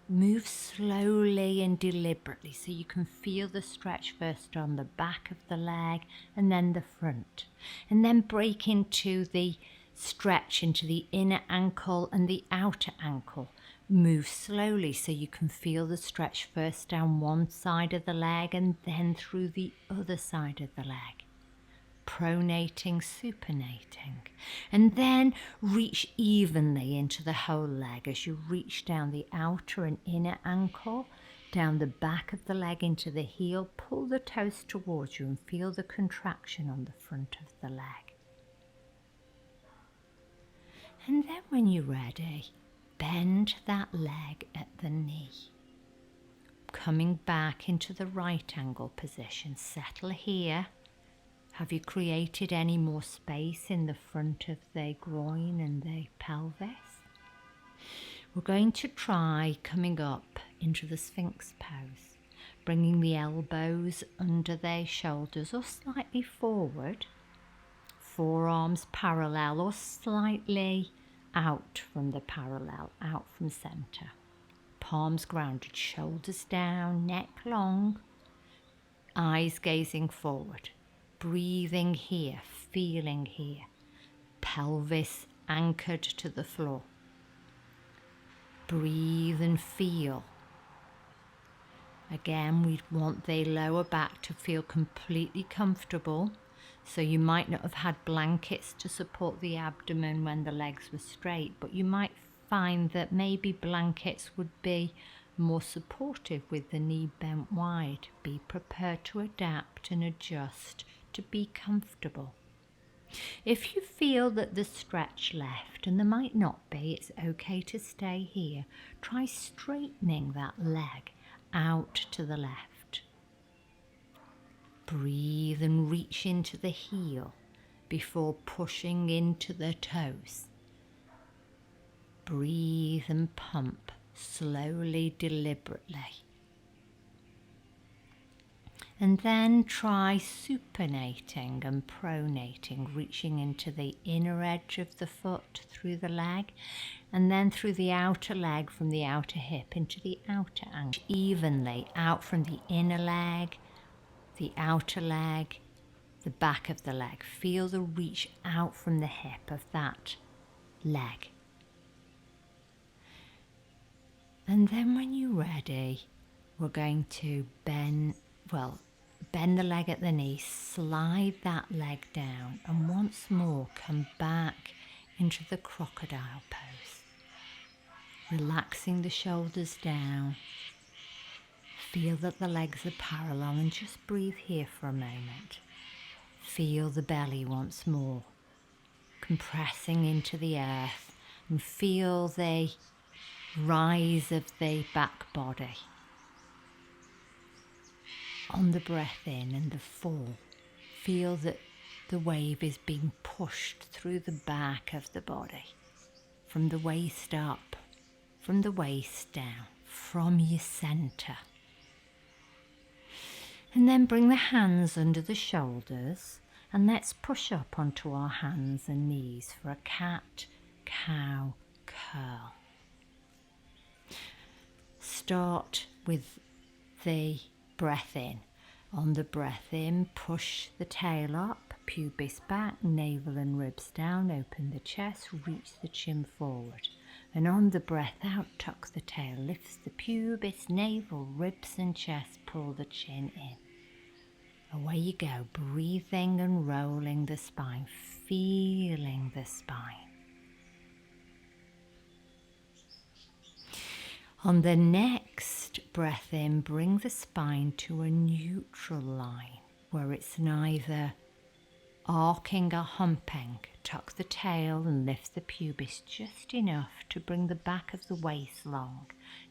Move slowly and deliberately so you can feel the stretch first on the back of the leg and then the front. And then break into the stretch into the inner ankle and the outer ankle. Move slowly so you can feel the stretch first down one side of the leg and then through the other side of the leg. Pronating, supinating, and then reach evenly into the whole leg as you reach down the outer and inner ankle, down the back of the leg into the heel. Pull the toes towards you and feel the contraction on the front of the leg. And then when you're ready, bend that leg at the knee. Coming back into the right angle position, settle here. Have you created any more space in the front of the groin and the pelvis? We're going to try coming up into the Sphinx pose, bringing the elbows under the shoulders or slightly forward, forearms parallel or slightly out from the parallel, out from center. Palms grounded, shoulders down, neck long, eyes gazing forward. Breathing here, feeling here, pelvis anchored to the floor. Breathe and feel. Again, we want the lower back to feel completely comfortable, so you might not have had blankets to support the abdomen when the legs were straight, but you might find that maybe blankets would be more supportive with the knee bent wide. Be prepared to adapt and adjust to be comfortable. If you feel that the stretch left, and there might not be, it's okay to stay here. Try straightening that leg out to the left. Breathe and reach into the heel before pushing into the toes. Breathe and pump slowly, deliberately. And then try supinating and pronating, reaching into the inner edge of the foot through the leg, and then through the outer leg from the outer hip into the outer ankle. Evenly out from the inner leg, the outer leg, the back of the leg. Feel the reach out from the hip of that leg. And then when you're ready, we're going to bend the leg at the knee, slide that leg down, and once more come back into the crocodile pose. Relaxing the shoulders down. Feel that the legs are parallel and just breathe here for a moment. Feel the belly once more, compressing into the earth, and feel the rise of the back body. On the breath in and the fall, feel that the wave is being pushed through the back of the body, from the waist up, from the waist down, from your center. And then bring the hands under the shoulders and let's push up onto our hands and knees for a cat, cow, curl. Start with the breath in. On the breath in, push the tail up, pubis back, navel and ribs down, open the chest, reach the chin forward. And on the breath out, tuck the tail, lifts the pubis, navel, ribs and chest, pull the chin in. Away you go, breathing and rolling the spine, feeling the spine. On the next breath in, bring the spine to a neutral line where it's neither arcing or humping. Tuck the tail and lift the pubis just enough to bring the back of the waist long,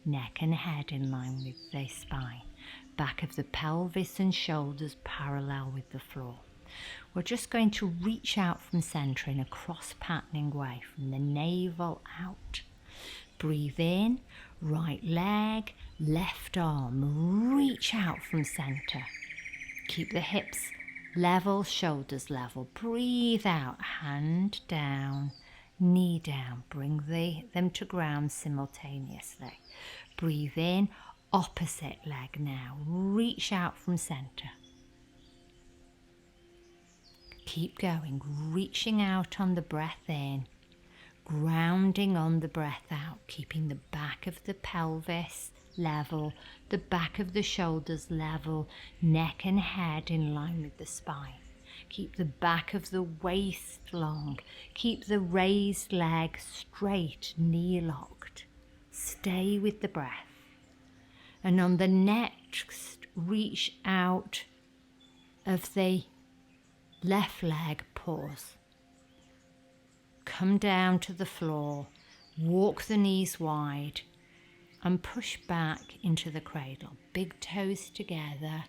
neck and head in line with the spine. Back of the pelvis and shoulders parallel with the floor. We're just going to reach out from centre in a cross-patterning way from the navel out. Breathe in, right leg, left arm, reach out from centre. Keep the hips level, shoulders level. Breathe out, hand down, knee down. Bring them to ground simultaneously. Breathe in, opposite leg now. Reach out from centre. Keep going, reaching out on the breath in. Grounding on the breath out, keeping the back of the pelvis level, the back of the shoulders level, neck and head in line with the spine. Keep the back of the waist long. Keep the raised leg straight, knee locked. Stay with the breath. And on the next, reach out of the left leg, pause. Come down to the floor, walk the knees wide and push back into the cradle. Big toes together,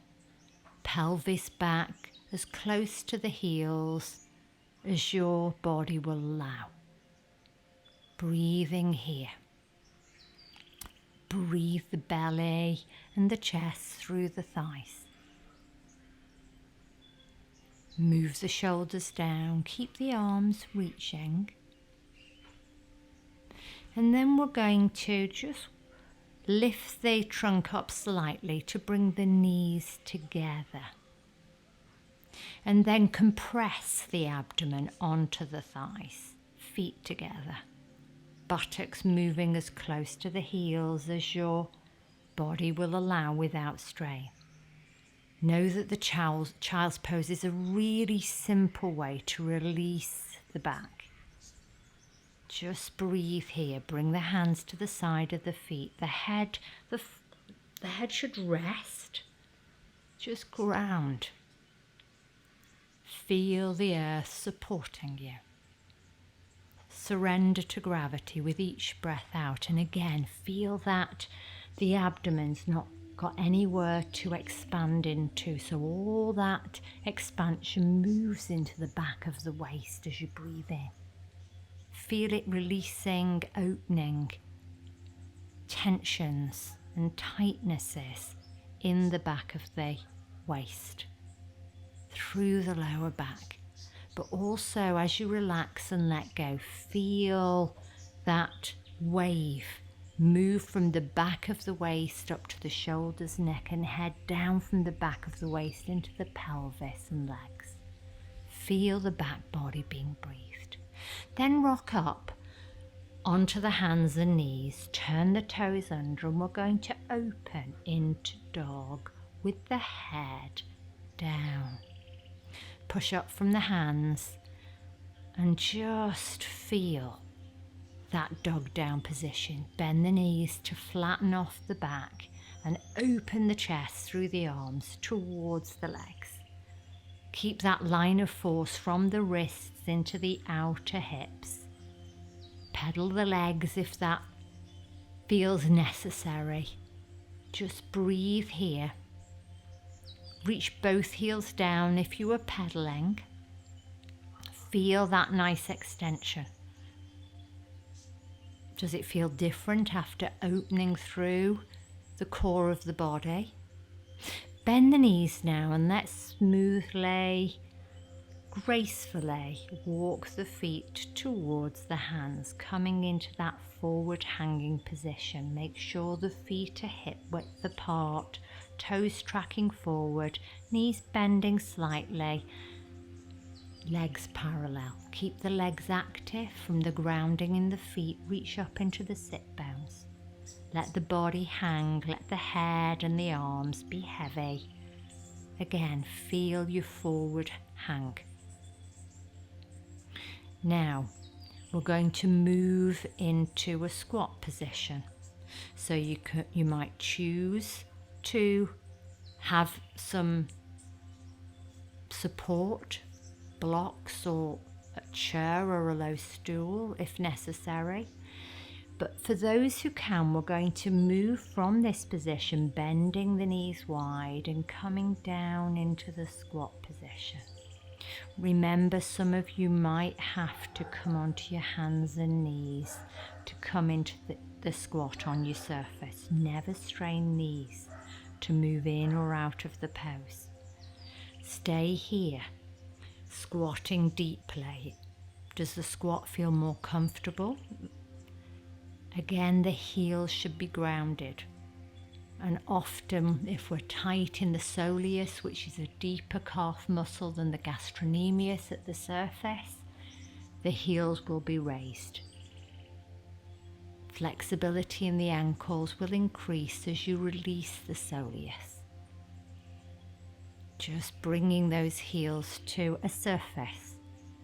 pelvis back as close to the heels as your body will allow. Breathing here. Breathe the belly and the chest through the thighs. Move the shoulders down, keep the arms reaching. And then we're going to just lift the trunk up slightly to bring the knees together. And then compress the abdomen onto the thighs, feet together. Buttocks moving as close to the heels as your body will allow without strain. Know that the child's pose is a really simple way to release the back. Just breathe here. Bring the hands to the side of the feet. The head should rest. Just ground. Feel the earth supporting you. Surrender to gravity with each breath out. And again, feel that the abdomen's not got anywhere to expand into, so all that expansion moves into the back of the waist as you breathe in. Feel it releasing, opening tensions and tightnesses in the back of the waist, through the lower back. But also as you relax and let go, feel that wave move from the back of the waist up to the shoulders, neck and head, down from the back of the waist into the pelvis and legs. Feel the back body being breathed. Then rock up onto the hands and knees, turn the toes under, and we're going to open into dog with the head down. Push up from the hands and just feel that dog down position. Bend the knees to flatten off the back and open the chest through the arms towards the legs. Keep that line of force from the wrists into the outer hips. Pedal the legs if that feels necessary. Just breathe here. Reach both heels down if you are pedaling. Feel that nice extension. Does it feel different after opening through the core of the body? Bend the knees now and let's smoothly, gracefully walk the feet towards the hands, coming into that forward hanging position. Make sure the feet are hip width apart, toes tracking forward, knees bending slightly. legs parallel. Keep the legs active. From the grounding in the feet, reach up into the sit bones. Let the body hang, let the head and the arms be heavy. Again, feel your forward hang. Now, we're going to move into a squat position. So you might choose to have some support, blocks or a chair or a low stool if necessary. But for those who can, we're going to move from this position, bending the knees wide and coming down into the squat position. Remember, some of you might have to come onto your hands and knees to come into the squat on your surface. Never strain knees to move in or out of the pose. Stay here, squatting deeply. Does the squat feel more comfortable? Again, the heels should be grounded. And often, if we're tight in the soleus, which is a deeper calf muscle than the gastrocnemius at the surface, the heels will be raised. Flexibility in the ankles will increase as you release the soleus. Just bringing those heels to a surface,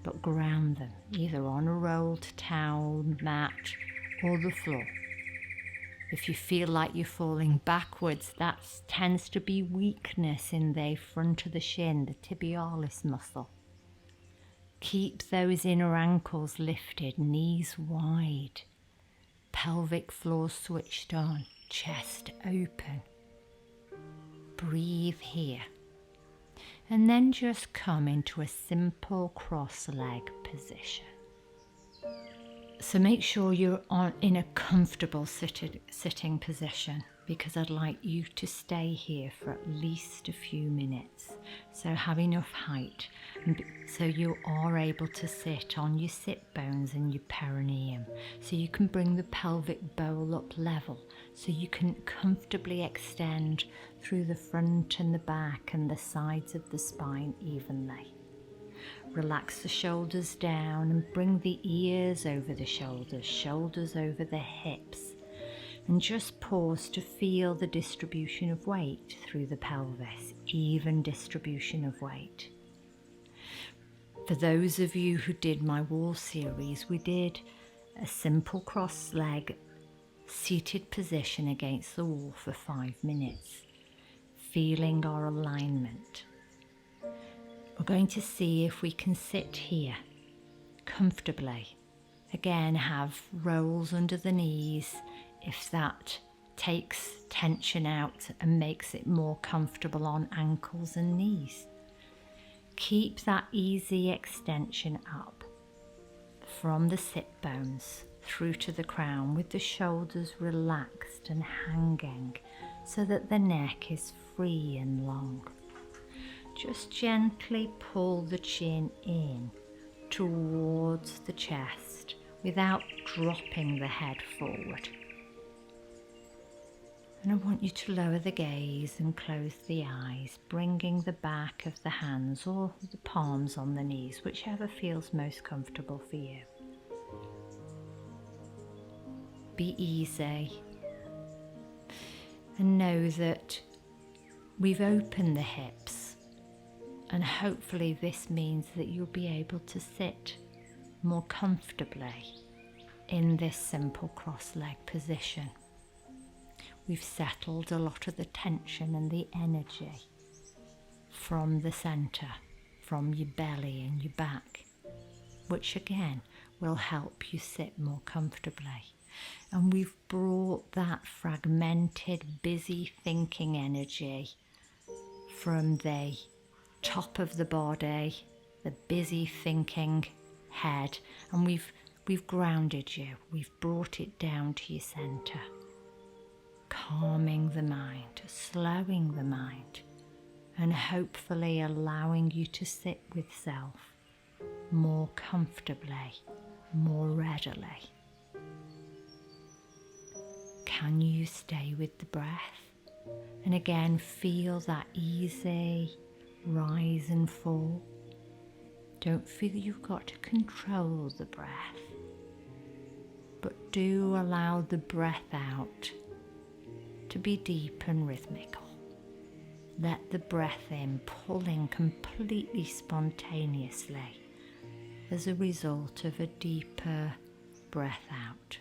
but ground them either on a rolled towel, mat, or the floor. If you feel like you're falling backwards, that tends to be weakness in the front of the shin, the tibialis muscle. Keep those inner ankles lifted, knees wide, pelvic floor switched on, chest open. Breathe here. And then just come into a simple cross-leg position. So make sure you're in a comfortable sitting position, because I'd like you to stay here for at least a few minutes. So have enough height, so you are able to sit on your sit bones and your perineum. So you can bring the pelvic bowl up level, so you can comfortably extend through the front and the back and the sides of the spine evenly. Relax the shoulders down and bring the ears over the shoulders, shoulders over the hips. And just pause to feel the distribution of weight through the pelvis, even distribution of weight. For those of you who did my wall series, we did a simple cross-leg seated position against the wall for 5 minutes, feeling our alignment. We're going to see if we can sit here comfortably. Again, have rolls under the knees if that takes tension out and makes it more comfortable on ankles and knees. Keep that easy extension up from the sit bones through to the crown, with the shoulders relaxed and hanging so that the neck is free and long. Just gently pull the chin in towards the chest without dropping the head forward. And I want you to lower the gaze and close the eyes, bringing the back of the hands or the palms on the knees, whichever feels most comfortable for you. Be easy and know that we've opened the hips. And hopefully this means that you'll be able to sit more comfortably in this simple cross-leg position. We've settled a lot of the tension and the energy from the center, from your belly and your back, which again will help you sit more comfortably. And we've brought that fragmented, busy thinking energy from the top of the body, the busy thinking head, and we've grounded you. We've brought it down to your center, calming the mind, slowing the mind, and hopefully allowing you to sit with self more comfortably, more readily. Can you stay with the breath? And again, feel that easy rise and fall. Don't feel you've got to control the breath, but do allow the breath out to be deep and rhythmical. Let the breath in pull in completely spontaneously as a result of a deeper breath out.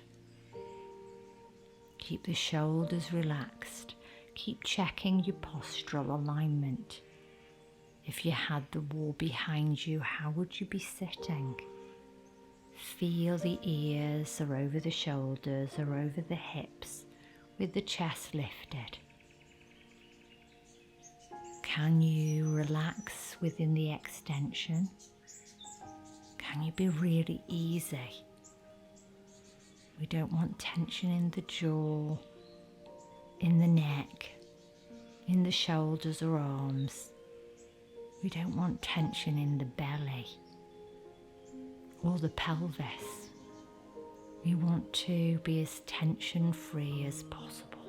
Keep the shoulders relaxed. Keep checking your postural alignment. If you had the wall behind you, how would you be sitting? Feel the ears are over the shoulders or over the hips with the chest lifted. Can you relax within the extension? Can you be really easy? We don't want tension in the jaw, in the neck, in the shoulders or arms. We don't want tension in the belly or the pelvis. We want to be as tension-free as possible.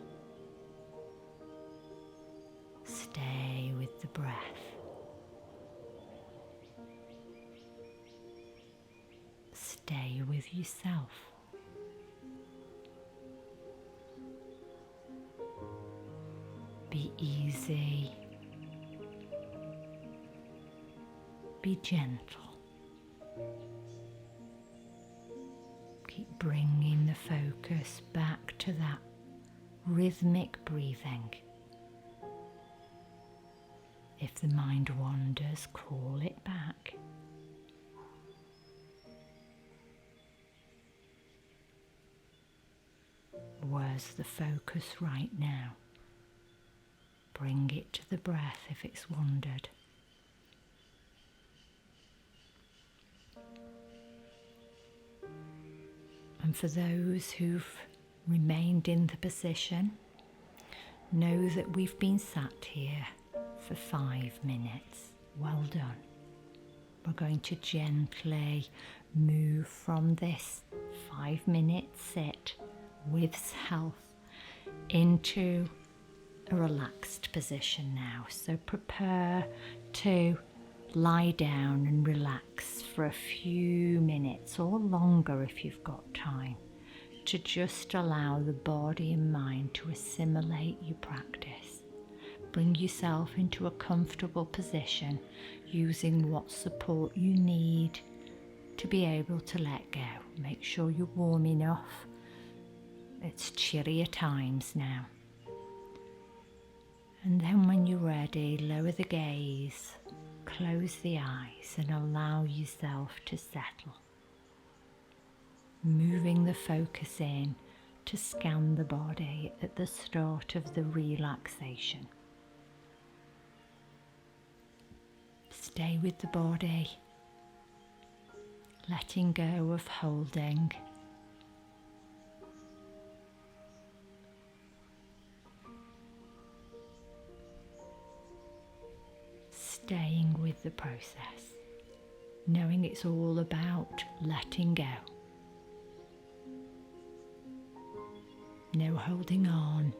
Stay with the breath. Stay with yourself. Be easy. Be gentle. Keep bringing the focus back to that rhythmic breathing. If the mind wanders, call it back. Where's the focus right now? Bring it to the breath if it's wandered. And for those who've remained in the position, know that we've been sat here for 5 minutes. Well done. We're going to gently move from this 5-minute sit with self into a relaxed position now. So prepare to lie down and relax for a few minutes or longer if you've got time, to just allow the body and mind to assimilate your practice. Bring yourself into a comfortable position using what support you need to be able to let go. Make sure you're warm enough. It's chilly at times now. And then when you're ready, lower the gaze, close the eyes and allow yourself to settle. Moving the focus in to scan the body at the start of the relaxation. Stay with the body, letting go of holding. Staying with the process, knowing it's all about letting go. No holding on,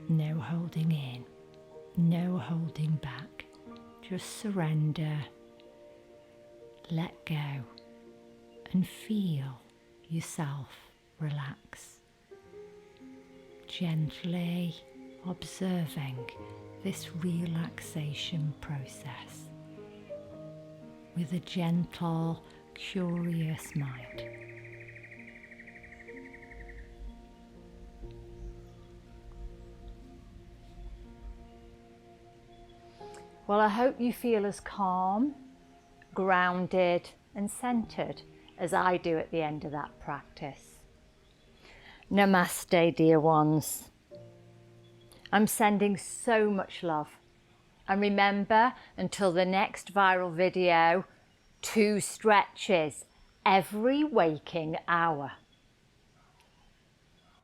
no holding in, no holding back. Just surrender, let go, and feel yourself relax. Gently observing this relaxation process with a gentle, curious mind. Well, I hope you feel as calm, grounded and centered as I do at the end of that practice. Namaste, dear ones. I'm sending so much love. And remember, until the next viral video, 2 stretches every waking hour.